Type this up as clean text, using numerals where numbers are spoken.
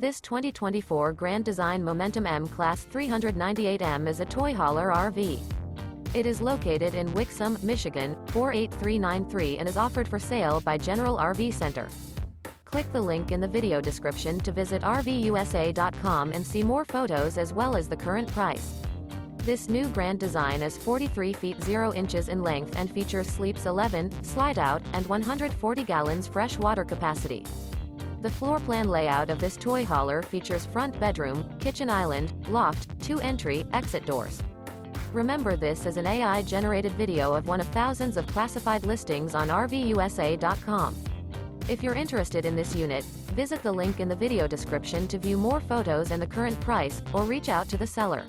This 2024 Grand Design Momentum M Class 398M is a toy hauler RV. It is located in Wixom, Michigan, 48393 and is offered for sale by General RV Center. Click the link in the video description to visit RVUSA.com and see more photos as well as the current price. This new Grand Design is 43 feet 0 inches in length and features sleeps 11, Slideout, and 140 gallons fresh water capacity. The floor plan layout of this toy hauler features front bedroom, kitchen island, loft, 2 entry, exit doors. Remember, this is an AI-generated video of one of thousands of classified listings on RVUSA.com. If you're interested in this unit, visit the link in the video description to view more photos and the current price, or reach out to the seller.